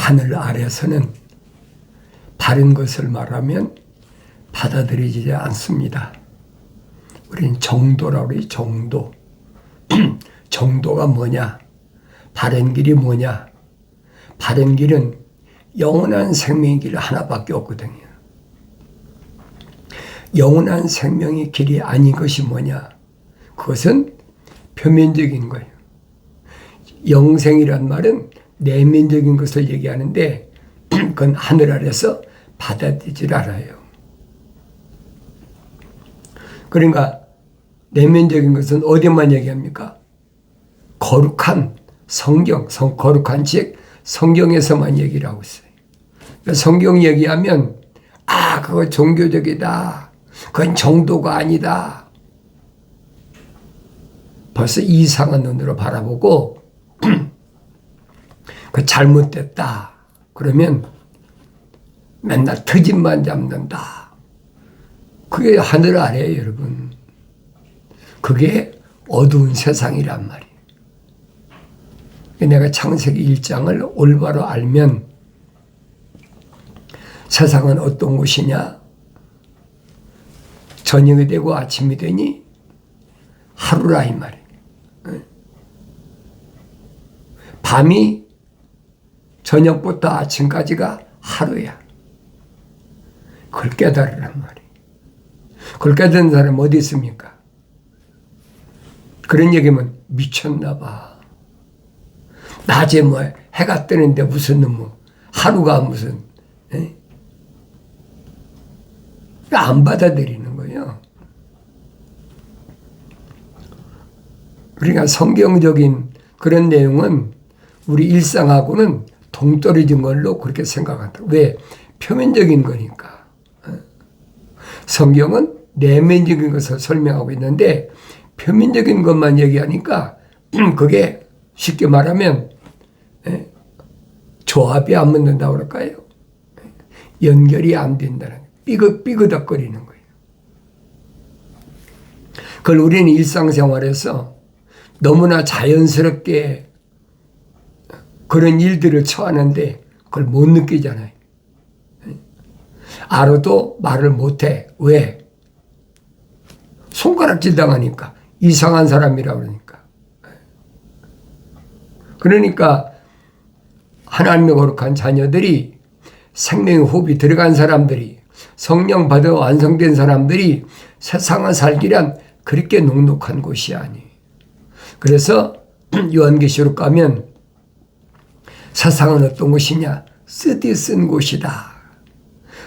하늘 아래서는 바른 것을 말하면 받아들이지 않습니다. 우리는 정도라고 그래요. 정도. 정도가 뭐냐? 바른 길이 뭐냐? 바른 길은 영원한 생명의 길 하나밖에 없거든요. 영원한 생명의 길이 아닌 것이 뭐냐? 그것은 표면적인 거예요. 영생이란 말은 내면적인 것을 얘기하는데 그건 하늘 아래서 받아들이질 않아요. 그러니까 내면적인 것은 어디만 얘기합니까? 거룩한 성경, 거룩한 책 성경에서만 얘기를 하고 있어요. 그러니까 성경 얘기하면 그거 종교적이다. 그건 정도가 아니다. 벌써 이상한 눈으로 바라보고 그 잘못됐다. 그러면 맨날 트집만 잡는다. 그게 하늘 아래예요, 여러분. 그게 어두운 세상이란 말이에요. 내가 창세기 1장을 올바로 알면 세상은 어떤 곳이냐? 저녁이 되고 아침이 되니 하루라 이 말이에요. 밤이 저녁부터 아침까지가 하루야. 그걸 깨달으란 말이에요. 그걸 깨닫는 사람 어디 있습니까? 그런 얘기면 미쳤나 봐. 낮에 뭐 해가 뜨는데 무슨 하루가 무슨 안 받아들이는 거예요. 그러니까 성경적인 그런 내용은 우리 일상하고는 동떨어진 걸로 그렇게 생각한다. 왜? 표면적인 거니까. 성경은 내면적인 것을 설명하고 있는데 표면적인 것만 얘기하니까 그게 쉽게 말하면 조합이 안 맞는다고 그럴까요? 연결이 안 된다는 삐그덕거리는 거예요. 그걸 우리는 일상생활에서 너무나 자연스럽게 그런 일들을 처하는데 그걸 못 느끼잖아요. 알아도 말을 못해. 왜? 손가락질 당하니까. 이상한 사람이라 그러니까. 그러니까 하나님의 거룩한 자녀들이 생명의 호흡이 들어간 사람들이 성령 받아 완성된 사람들이 세상을 살기란 그렇게 녹록한 곳이 아니에요. 그래서 요한계시록 가면 세상은 어떤 곳이냐? 쓰디 쓴 곳이다.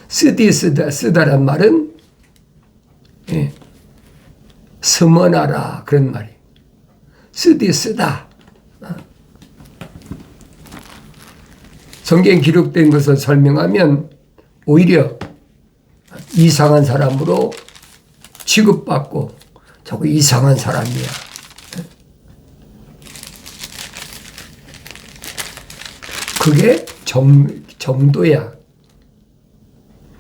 쓰디 쓰다란 말은 스머나라 그런 말이에요. 쓰디 쓰다. 성경에 기록된 것을 설명하면 오히려 이상한 사람으로 취급받고 저거 이상한 사람이야. 그게 정도야.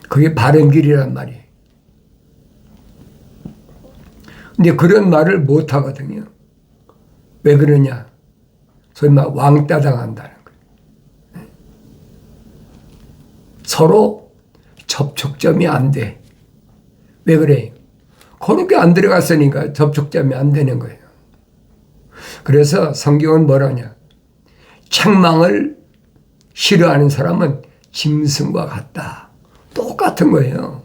그게 바른 길이란 말이에요. 근데 그런 말을 못 하거든요. 왜 그러냐? 소위 말 왕따 당한다는 거예요. 서로 접촉점이 안 돼. 왜 그래요? 그렇게 안 들어갔으니까 접촉점이 안 되는 거예요. 그래서 성경은 뭐라냐? 책망을 싫어하는 사람은 짐승과 같다. 똑같은 거예요.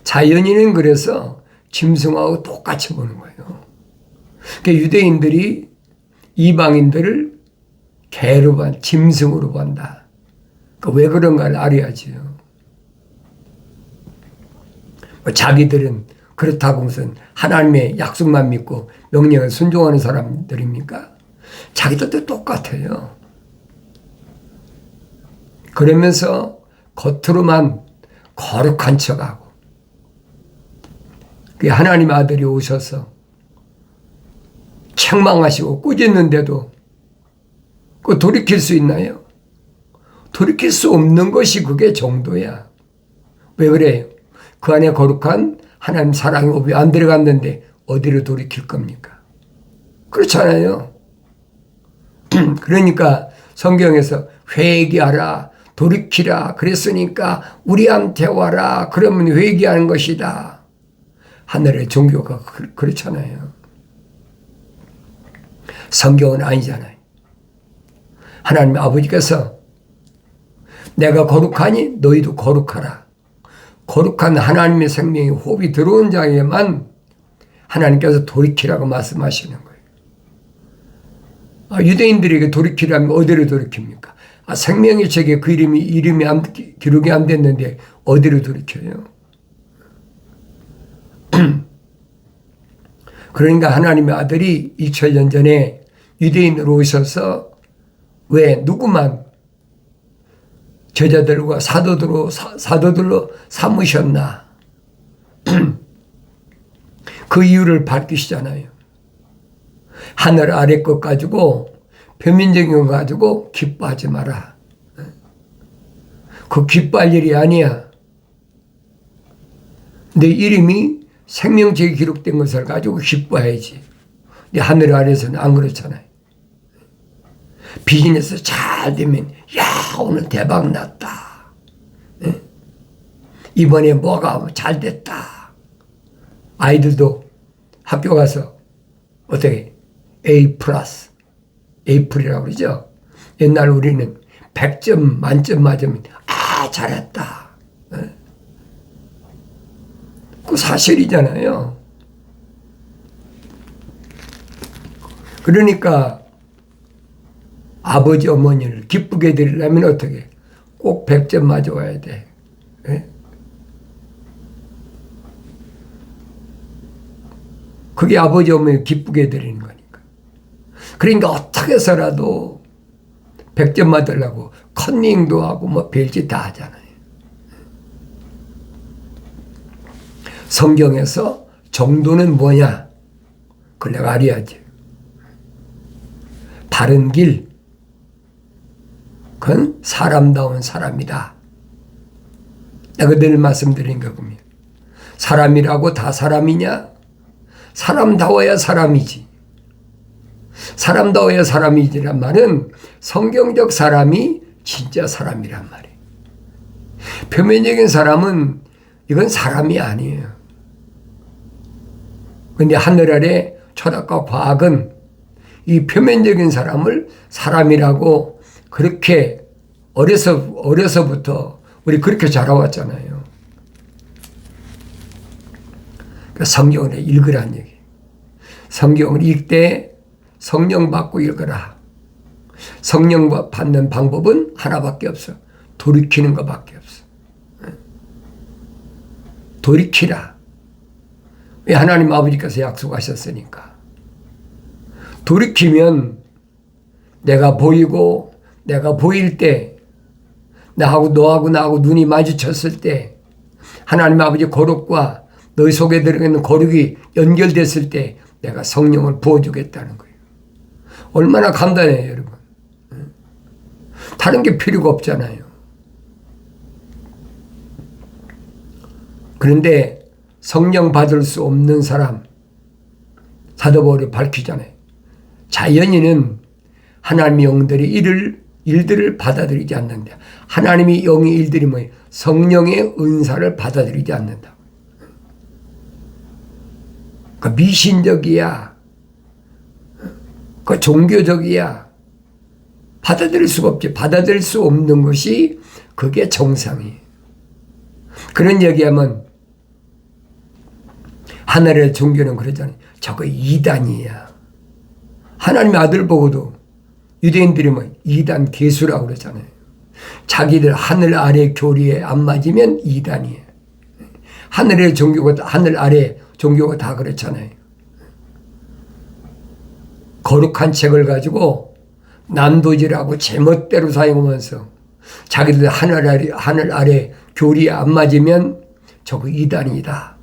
자연인은 그래서 짐승하고 똑같이 보는 거예요. 그러니까 유대인들이 이방인들을 개로 짐승으로 본다. 왜 그런가를 알아야지요. 자기들은 그렇다고 무슨 하나님의 약속만 믿고 명령을 순종하는 사람들입니까? 자기들도 똑같아요. 그러면서 겉으로만 거룩한 척하고 하나님 아들이 오셔서 책망하시고 꾸짖는데도 그 돌이킬 수 있나요? 돌이킬 수 없는 것이 그게 정도야. 왜 그래요? 그 안에 거룩한 하나님 사랑이 오비 안 들어갔는데 어디로 돌이킬 겁니까? 그렇잖아요. 그러니까 성경에서 회개하라, 돌이키라 그랬으니까 우리한테 와라 그러면 회개하는 것이다. 하늘의 종교가 그렇잖아요. 성경은 아니잖아요. 하나님 아버지께서 내가 거룩하니 너희도 거룩하라. 거룩한 하나님의 생명이 호흡이 들어온 자에게만 하나님께서 돌이키라고 말씀하시는 거예요. 유대인들에게 돌이키라면 어디로 돌이킵니까? 생명의 책에 그 이름이 기록이 안 됐는데 어디로 돌이켜요? 그러니까 하나님의 아들이 2000년 전에 유대인으로 오셔서 왜 누구만 제자들과 사도들로 삼으셨나? 그 이유를 밝히시잖아요. 하늘 아래 것 가지고 표면적인 것 가지고 기뻐하지 마라. 그 기뻐할 일이 아니야. 내 이름이 생명책에 기록된 것을 가지고 기뻐해야지. 근데 하늘 아래에서는 안 그렇잖아요. 비즈니스 잘 되면 야 오늘 대박 났다. 이번에 뭐가 잘 됐다. 아이들도 학교 가서 어떻게 A+, A이라고 그러죠. 옛날 우리는 100점 만점 맞으면 잘했다. 그 사실이잖아요. 그러니까 아버지 어머니를 기쁘게 해드리려면 어떻게? 꼭 100점 맞아와야 돼. 그게 아버지 어머니를 기쁘게 해드리는 거니까. 그러니까 어떻게 해서라도 100점 맞으려고 컨닝도 하고 뭐 별짓 다 하잖아요. 성경에서 정도는 뭐냐? 그걸 내가 알아야지. 바른 길, 그건 사람다운 사람이다. 내가 늘 말씀드린 거군요. 사람이라고 다 사람이냐? 사람다워야 사람이지. 사람다워야 사람이지란 말은 성경적 사람이 진짜 사람이란 말이에요. 표면적인 사람은 이건 사람이 아니에요. 근데 하늘 아래 철학과 과학은 이 표면적인 사람을 사람이라고 그렇게 어려서부터 우리 그렇게 자라왔잖아요. 그러니까 성경을 읽으라는 얘기. 성경을 읽되 성령 받고 읽어라. 성령 받는 방법은 하나밖에 없어. 돌이키는 것밖에 없어. 돌이키라. 왜 하나님 아버지께서 약속하셨으니까. 돌이키면 내가 보이고 내가 보일 때 너하고 나하고 눈이 마주쳤을 때 하나님 아버지 거룩과 너희 속에 들어있는 거룩이 연결됐을 때 내가 성령을 부어주겠다는 거예요. 얼마나 감사해요, 여러분. 다른 게 필요가 없잖아요. 그런데 성령 받을 수 없는 사람, 사도 바울이 밝히잖아요. 자연인은 하나님의 영들이 일들을 받아들이지 않는다. 하나님의 영의 일들이 뭐예요? 성령의 은사를 받아들이지 않는다. 그 미신적이야. 그 종교적이야. 받아들일 수가 없지. 받아들일 수 없는 것이 그게 정상이에요. 그런 얘기하면 하늘의 종교는 그러잖아요. 저거 이단이야. 하나님의 아들 보고도 유대인들이 뭐 이단 개수라고 그러잖아요. 자기들 하늘 아래 교리에 안 맞으면 이단이에요. 하늘 아래 종교가 다 그렇잖아요. 거룩한 책을 가지고 난도질하고 제멋대로 사용하면서 자기들 하늘 아래 교리에 안 맞으면 저거 이단이다.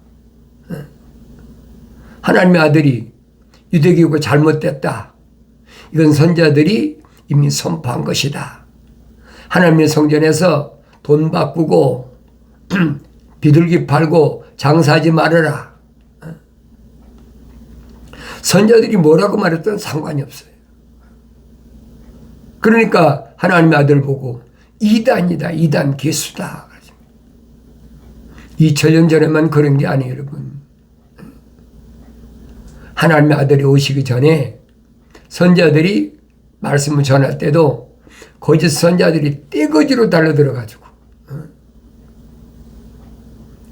하나님의 아들이 유대교가 잘못됐다. 이건 선자들이 이미 선포한 것이다. 하나님의 성전에서 돈 바꾸고 비둘기 팔고 장사하지 말아라. 선자들이 뭐라고 말했든 상관이 없어요. 그러니까 하나님의 아들 보고 이단이다. 이단 개수다. 2000년 전에만 그런 게 아니에요, 여러분. 하나님의 아들이 오시기 전에 선자들이 말씀을 전할 때도 거짓 선자들이 떼거지로 달려들어가지고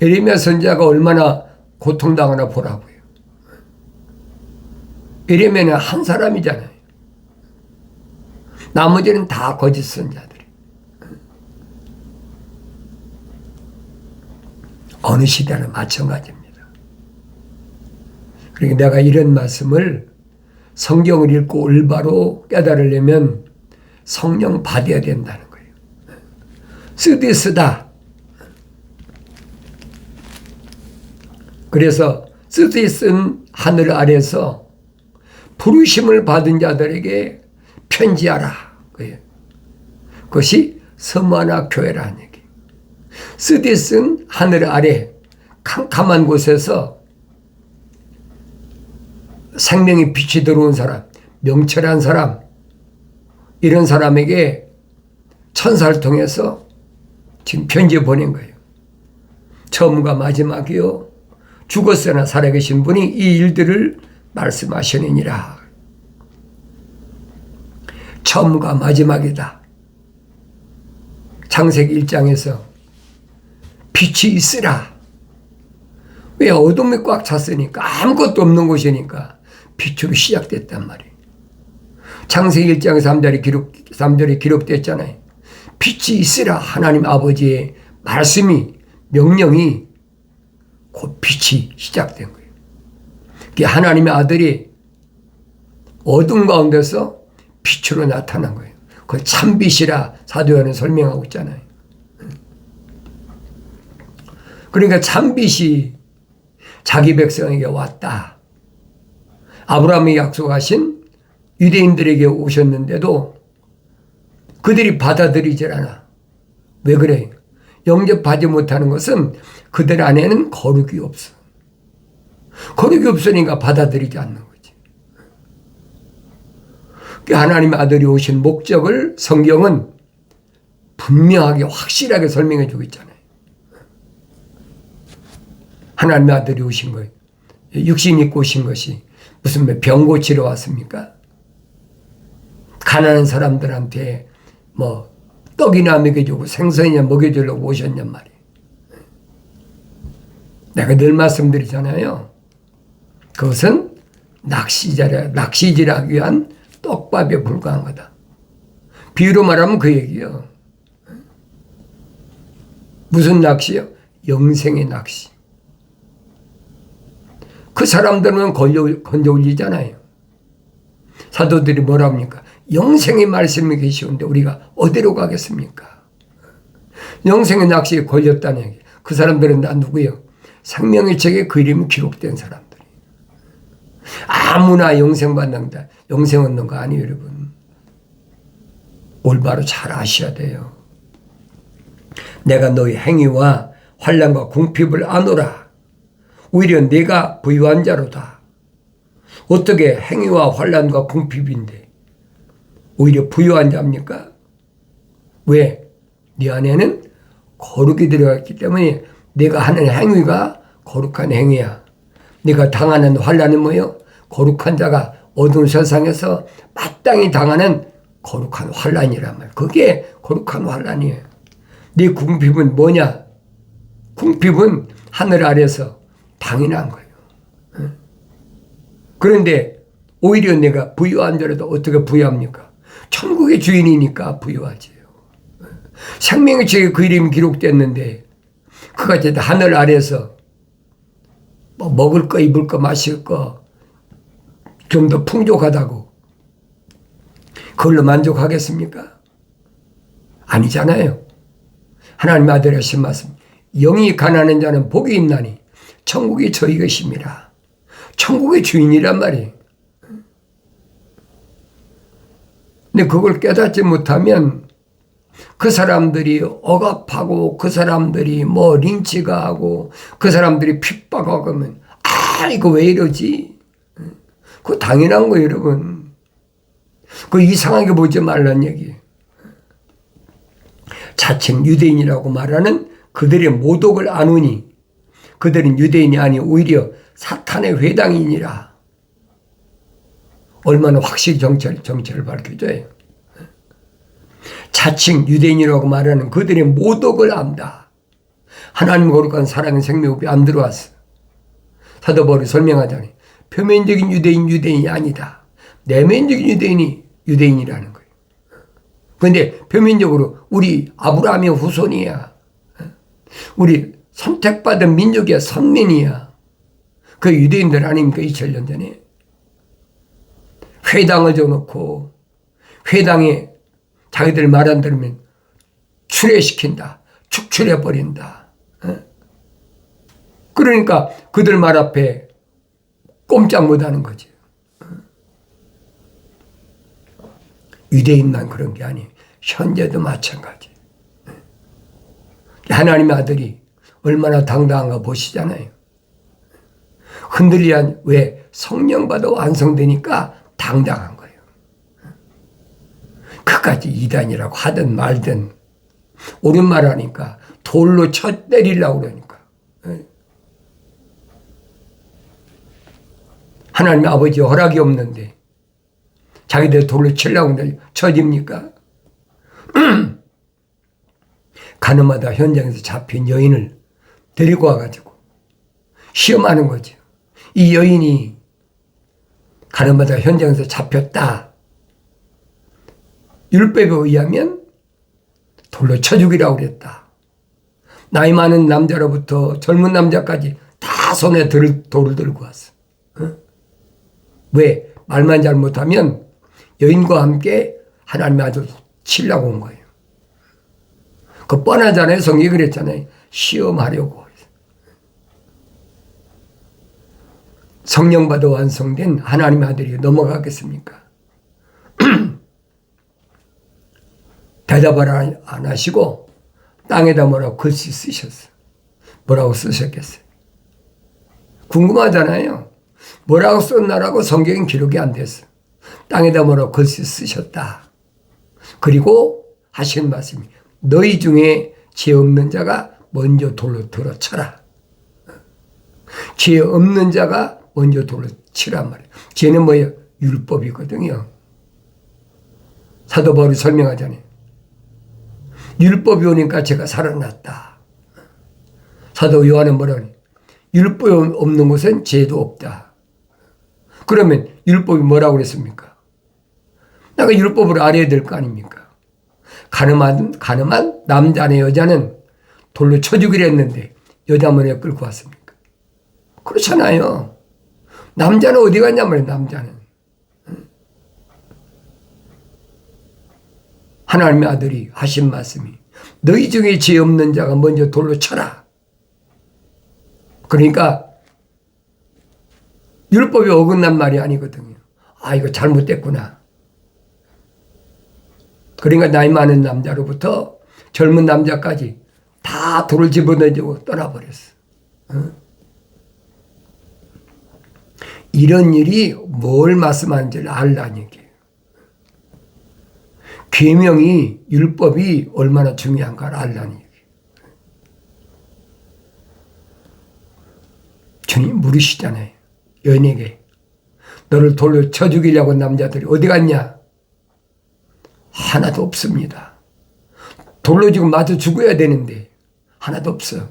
예레미야 선자가 얼마나 고통당하나 보라고요. 예레미야는 한 사람이잖아요. 나머지는 다 거짓 선자들이. 어느 시대나 마찬가지입니다. 그러니까 내가 이런 말씀을 성경을 읽고 올바로 깨달으려면 성령 받아야 된다는 거예요. 쓰디쓰다. 그래서 쓰디쓴 하늘 아래서 부르심을 받은 자들에게 편지하라. 그것이 서머나 교회라는 얘기. 쓰디쓴 하늘 아래 캄캄한 곳에서 생명의 빛이 들어온 사람, 명철한 사람, 이런 사람에게 천사를 통해서 지금 편지 보낸 거예요. 처음과 마지막이요. 죽었으나 살아계신 분이 이 일들을 말씀하시느니라. 처음과 마지막이다. 창세기 1장에서 빛이 있으라. 왜? 어둠이 꽉 찼으니까, 아무것도 없는 곳이니까 빛으로 시작됐단 말이에요. 창세기 1장 3절에 기록됐잖아요. 빛이 있으라. 하나님 아버지의 말씀이, 명령이 곧 빛이 시작된 거예요. 하나님의 아들이 어둠 가운데서 빛으로 나타난 거예요. 그 참빛이라 사도 요한은 설명하고 있잖아요. 그러니까 참빛이 자기 백성에게 왔다. 아브라함이 약속하신 유대인들에게 오셨는데도 그들이 받아들이질 않아. 왜 그래요? 영접하지 못하는 것은 그들 안에는 거룩이 없어. 거룩이 없으니까 받아들이지 않는 거지. 하나님의 아들이 오신 목적을 성경은 분명하게 확실하게 설명해 주고 있잖아요. 하나님의 아들이 오신 거예요. 육신 입고 오신 것이 무슨 병 고치러 왔습니까? 가난한 사람들한테 뭐 떡이나 먹여주고 생선이나 먹여주려고 오셨냔 말이에요. 내가 늘 말씀드리잖아요. 그것은 낚시질하기 위한 떡밥에 불과한 거다. 비유로 말하면 그 얘기요. 무슨 낚시요? 영생의 낚시. 그 사람들은 건져 올리잖아요. 사도들이 뭐라 합니까? 영생의 말씀이 계시는데 우리가 어디로 가겠습니까? 영생의 낚시에 걸렸다는 얘기. 그 사람들은 다 누구예요? 생명의 책에 그 이름이 기록된 사람들이. 아무나 영생 받는다. 영생 얻는 거 아니에요, 여러분. 올바로 잘 아셔야 돼요. 내가 너희 행위와 환난과 궁핍을 아노라. 오히려 내가 부유한 자로다. 어떻게 행위와 환난과 궁핍인데 오히려 부유한 자입니까? 왜? 네 안에는 거룩이 들어갔기 때문에 내가 하는 행위가 거룩한 행위야. 네가 당하는 환난은 뭐예요? 거룩한 자가 어두운 세상에서 마땅히 당하는 거룩한 환난이란 말이야. 그게 거룩한 환난이에요. 네 궁핍은 뭐냐? 궁핍은 하늘 아래서 당연한 거예요. 그런데 오히려 내가 부유한 자라도 어떻게 부유합니까? 천국의 주인이니까 부유하지요. 생명의 책에 그 이름이 기록됐는데 그같이 하늘 아래서 뭐 먹을 거, 입을 거, 마실 거 좀 더 풍족하다고 그걸로 만족하겠습니까? 아니잖아요. 하나님 아들의 하신 말씀, 영이 가난한 자는 복이 있나니 천국이 저희 것입니다. 천국의 주인이란 말이에요. 근데 그걸 깨닫지 못하면 그 사람들이 억압하고 그 사람들이 뭐 린치가 하고 그 사람들이 핍박하고 그러면 이거 왜 이러지? 그거 당연한 거예요, 여러분. 그거 이상하게 보지 말란 얘기예요. 자칭 유대인이라고 말하는 그들의 모독을 아노니 그들은 유대인이 아니 오히려 사탄의 회당이니라. 얼마나 확실히 정체를 밝혀줘요. 자칭 유대인이라고 말하는 그들의 모독을 안다. 하나님 거룩한 사랑의 생명법이 안 들어왔어. 사도 바울이 설명하자니 표면적인 유대인이 아니다. 내면적인 유대인이 유대인이라는 거예요. 그런데 표면적으로 우리 아브라함의 후손이야. 우리 선택받은 민족이야. 선민이야. 그 유대인들 아닙니까? 2000년 전에. 회당을 줘놓고 회당에 자기들 말 안 들으면 추례시킨다. 축출해버린다. 그러니까 그들 말 앞에 꼼짝 못하는 거지. 유대인만 그런 게 아니에요. 현재도 마찬가지. 하나님의 아들이 얼마나 당당한가 보시잖아요. 흔들리한 왜 성령 받아 완성되니까 당당한 거예요. 그까지 이단이라고 하든 말든 옳은 말 하니까 돌로 쳐 때리려고 그러니까. 하나님의 아버지 허락이 없는데 자기들 돌로 치려고 하는데 쳐집니까? 가늠하다 현장에서 잡힌 여인을 데리고 와가지고 시험하는 거죠. 이 여인이 가늠하다 현장에서 잡혔다. 율법에 의하면 돌로 쳐 죽이라고 그랬다. 나이 많은 남자로부터 젊은 남자까지 다 손에 돌을 들고 왔어. 왜? 말만 잘못하면 여인과 함께 하나님의 아들 치려고 온 거예요. 그 뻔하잖아요. 성경이 그랬잖아요. 시험하려고. 성령 받아 완성된 하나님의 아들이 넘어가겠습니까? 대답을 안 하시고 땅에다 뭐라고 글씨 쓰셨어요. 뭐라고 쓰셨겠어요? 궁금하잖아요. 뭐라고 썼나라고 성경엔 기록이 안 됐어. 땅에다 뭐라고 글씨 쓰셨다. 그리고 하신 말씀이 너희 중에 죄 없는 자가 먼저 돌로 들어쳐라. 죄 없는 자가 먼저 돌로 치란 말이에요. 죄는 뭐예요? 율법이거든요. 사도 바울이 설명하잖아요. 율법이 오니까 제가 살아났다. 사도 요한은 뭐라고 해요? 율법이 없는 곳은 죄도 없다. 그러면 율법이 뭐라고 그랬습니까? 내가 율법을 알아야 될 거 아닙니까? 가늠한 남자네 여자는 돌로 쳐 죽이려 했는데 여자만 왜 끌고 왔습니까? 그렇잖아요. 남자는 어디 갔냐 말이에요. 남자는. 하나님의 아들이 하신 말씀이 너희 중에 죄 없는 자가 먼저 돌로 쳐라. 그러니까 율법이 어긋난 말이 아니거든요. 아, 이거 잘못됐구나. 그러니까 나이 많은 남자로부터 젊은 남자까지 다 돌을 집어던지고 떠나버렸어. 이런 일이 뭘 말씀하는지를 알라는 얘기예요. 계명이 율법이 얼마나 중요한가를 알라는 얘기예요. 주님 물으시잖아요. 여인에게 너를 돌로 쳐 죽이려고 한 남자들이 어디 갔냐? 하나도 없습니다. 돌로 지금 맞아 죽어야 되는데 하나도 없어.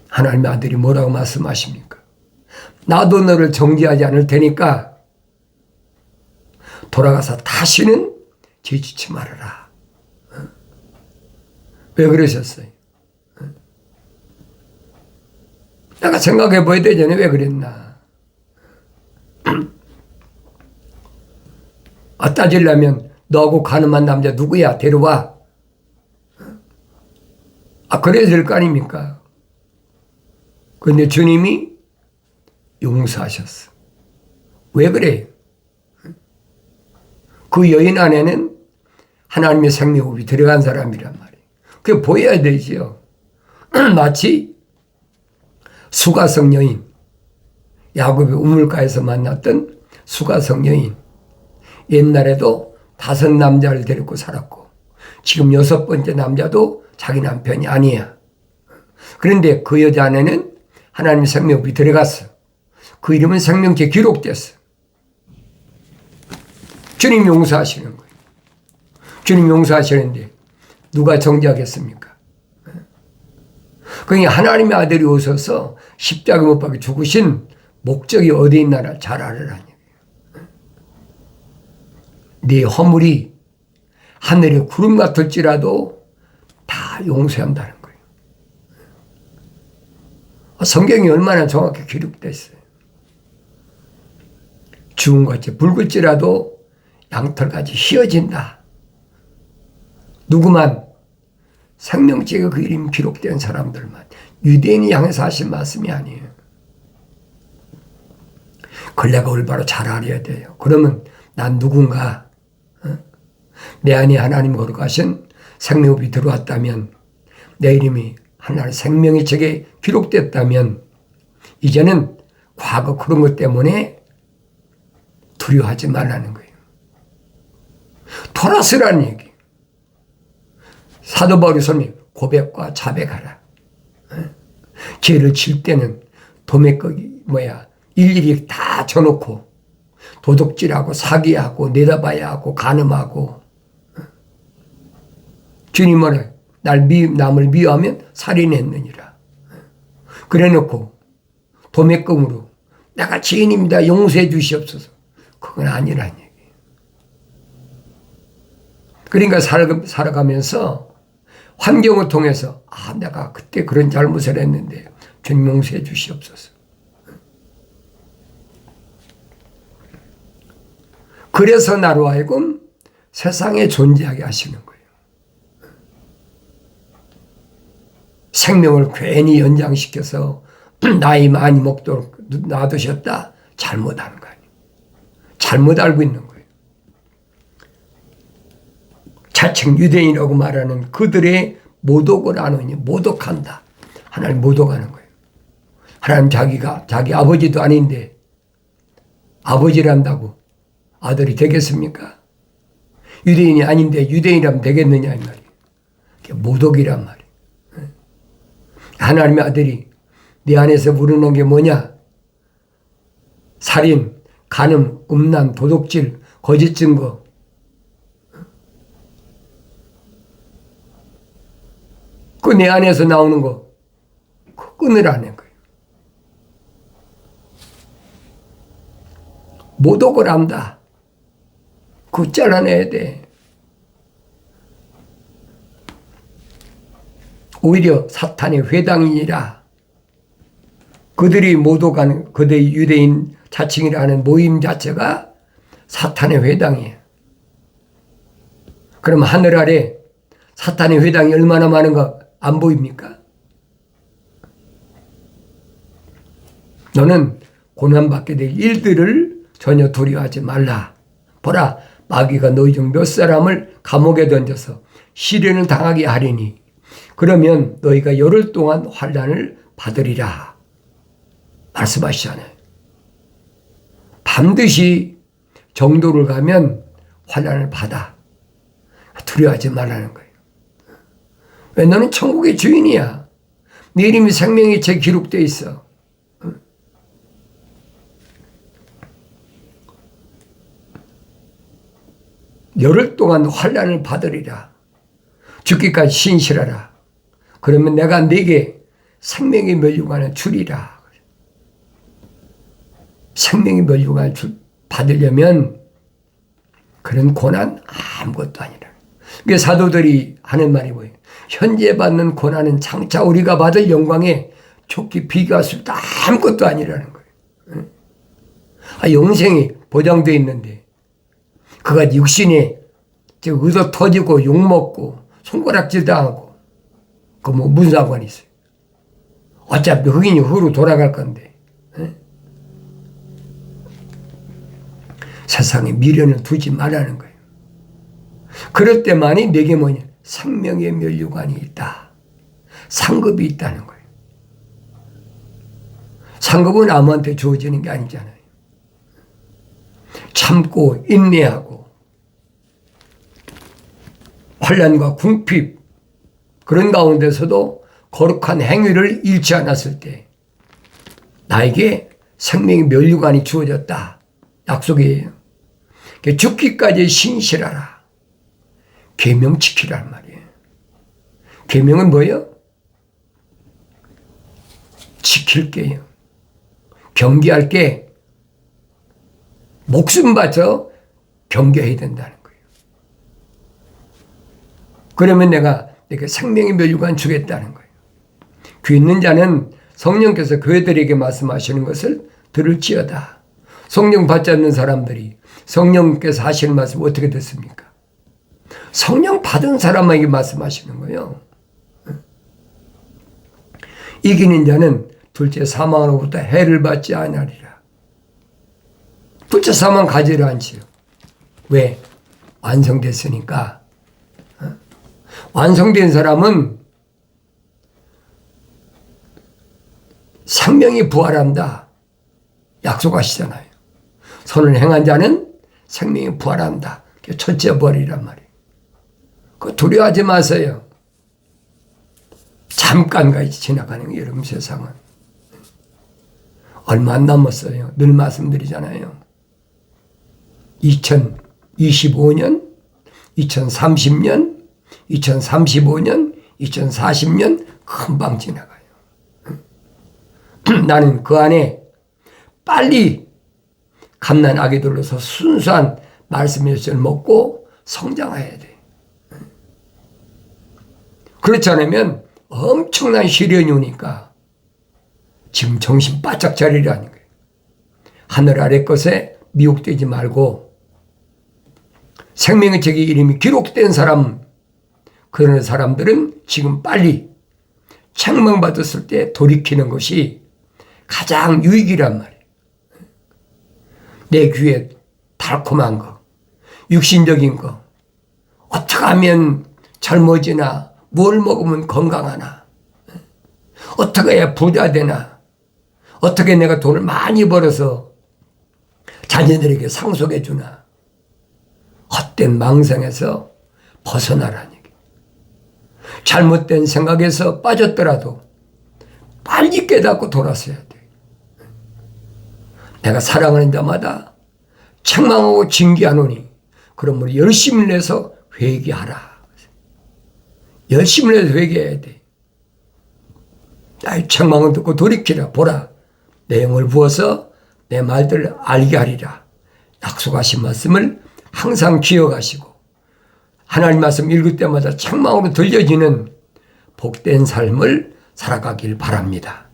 하나님의 아들이 뭐라고 말씀하십니까? 나도 너를 정죄하지 않을 테니까 돌아가서 다시는 죄짓지 말아라. 왜 그러셨어요? 내가 생각해 봐야 되잖아요. 왜 그랬나? 따지려면 너하고 가늠한 남자 누구야? 데려와. 그래야 될 거 아닙니까? 그런데 주님이 용서하셨어. 왜 그래요? 그 여인 안에는 하나님의 생명호흡이 들어간 사람이란 말이에요. 그게 보여야 되지요. 마치 수가성 여인, 야곱이 우물가에서 만났던 수가성 여인. 옛날에도 5 남자를 데리고 살았고 지금 6번째 남자도 자기 남편이 아니야. 그런데 그 여자 안에는 하나님의 생명이 들어갔어. 그 이름은 생명지에 기록됐어. 주님 용서하시는 거예요. 주님 용서하시는데 누가 정죄하겠습니까? 그러니까 하나님의 아들이 오셔서 십자가 못 박혀 죽으신 목적이 어디에 있나를 잘 알으라는 얘기예요. 네 허물이 하늘의 구름 같을지라도 다 용서한다는 거예요. 성경이 얼마나 정확히 기록되어 있어요. 죽음같이 붉을지라도 양털같이 휘어진다. 누구만 생명지에 그 이름이 기록된 사람들만, 유대인이 향해서 하신 말씀이 아니에요. 그걸 내가 올바로 잘 알아야 돼요. 그러면 난 누군가, 내 안에 하나님 거룩하신 생명이 들어왔다면, 내 이름이 하나님의 생명의 책에 기록됐다면 이제는 과거 그런 것 때문에 두려워하지 말라는 거예요. 돌아서라는 얘기. 사도 바울이 손님 고백과 자백하라. 죄를 질 때는 도매거기 일일이 다 져놓고 도둑질하고 사기하고 내다봐야 하고 간음하고, 주님 뭐래? 남을 미워하면 살인했느니라. 그래놓고 도매금으로 내가 죄인입니다 용서해 주시옵소서. 그건 아니라는 얘기예요. 그러니까 살아가면서 환경을 통해서 내가 그때 그런 잘못을 했는데 주님 용서해 주시옵소서. 그래서 나로 하여금 세상에 존재하게 하시는 거예요. 생명을 괜히 연장시켜서 나이 많이 먹도록 놔두셨다. 잘못하는 거 아니에요. 잘못 알고 있는 거예요. 자칭 유대인이라고 말하는 그들의 모독을 하느니 모독한다. 하나님 모독하는 거예요. 하나님 자기 아버지도 아닌데 아버지란다고 아들이 되겠습니까? 유대인이 아닌데 유대인이라면 되겠느냐 이 말이에요. 그게 모독이란 말이에요. 하나님의 아들이 네 안에서 우러나온 게 뭐냐? 살인, 간음, 음란, 도둑질, 거짓 증거. 그 내 안에서 나오는 거 그거 끊으라는 거예요. 모독을 한다. 그거 잘라내야 돼. 오히려 사탄의 회당이니라. 그들이 모독하는 그들의 유대인 자칭이라는 모임 자체가 사탄의 회당이에요. 그럼 하늘 아래 사탄의 회당이 얼마나 많은가 안 보입니까? 너는 고난받게 될 일들을 전혀 두려워하지 말라. 보라, 마귀가 너희 중 몇 사람을 감옥에 던져서 시련을 당하게 하리니 그러면 너희가 열흘 동안 환난을 받으리라. 말씀하시잖아요. 반드시 정도를 가면 환난을 받아. 두려워하지 말라는 거예요. 왜? 너는 천국의 주인이야. 네 이름이 생명의 책에 기록되어 있어. 열흘 동안 환난을 받으리라. 죽기까지 신실하라. 그러면 내가 네게 생명의 면류관을 주리라. 생명의 면류관을 받으려면 그런 고난 아무것도 아니라. 그게 사도들이 하는 말이 뭐예요? 현재 받는 고난은 장차 우리가 받을 영광에 좋게 비교할 수 없다. 아무것도 아니라는 거예요. 영생이 보장되어 있는데 그가 육신에 의도 터지고 욕먹고 손가락질 당하고 그 무슨 상관이 있어요? 어차피 흑인이 흑으로 돌아갈 건데. 세상에 미련을 두지 말라는 거예요. 그럴 때만이 내게 뭐냐? 생명의 면류관이 있다. 상급이 있다는 거예요. 상급은 아무한테 주어지는 게 아니잖아요. 참고 인내하고 환난과 궁핍 그런 가운데서도 거룩한 행위를 잃지 않았을 때 나에게 생명의 면류관이 주어졌다. 약속이에요. 죽기까지 신실하라. 계명 지키란 말이에요. 계명은 뭐예요? 지킬게요. 경계할게. 목숨 바쳐 경계해야 된다는 거예요. 그러면 내가 생명의 면류관 주겠다는 거예요. 귀 있는 자는 성령께서 그들에게 말씀하시는 것을 들을지어다. 성령 받지 않는 사람들이 성령께서 하시는 말씀 어떻게 듣습니까? 성령 받은 사람에게 말씀하시는 거예요. 이기는 자는 둘째 사망으로부터 해를 받지 아니하리라. 둘째 사망 가지를 않지요. 왜? 완성됐으니까. 완성된 사람은 생명이 부활한다. 약속하시잖아요. 선을 행한 자는 생명이 부활한다. 그게 첫째 벌이란 말이에요. 그거 두려워하지 마세요. 잠깐까지 지나가는 거예요. 여러분 세상은. 얼마 안 남았어요. 늘 말씀드리잖아요. 2025년, 2030년, 2035년, 2040년 금방 지나가요. 나는 그 안에 빨리 갓난 아기들로서 순수한 말씀의 젖을 먹고 성장해야 돼. 그렇지 않으면 엄청난 시련이 오니까 지금 정신 바짝 차리라는 거예요. 하늘 아래 것에 미혹되지 말고 생명의 책의 이름이 기록된 사람, 그런 사람들은 지금 빨리 책망받았을 때 돌이키는 것이 가장 유익이란 말이에요. 내 귀에 달콤한 거, 육신적인 거, 어떻게 하면 젊어지나, 뭘 먹으면 건강하나, 어떻게 해야 부자 되나, 어떻게 내가 돈을 많이 벌어서 자녀들에게 상속해 주나, 헛된 망상에서 벗어나라는 얘기. 잘못된 생각에서 빠졌더라도 빨리 깨닫고 돌아서야 돼. 내가 사랑하는 자마다 책망하고 징계하노니 그러므로 열심을 내서 회개하라. 열심을 내서 회개해야 돼. 나의 책망을 듣고 돌이키라. 보라. 내 영을 부어서 내 말들을 알게 하리라. 약속하신 말씀을 항상 기억하시고 하나님 말씀 읽을 때마다 책망으로 들려지는 복된 삶을 살아가길 바랍니다.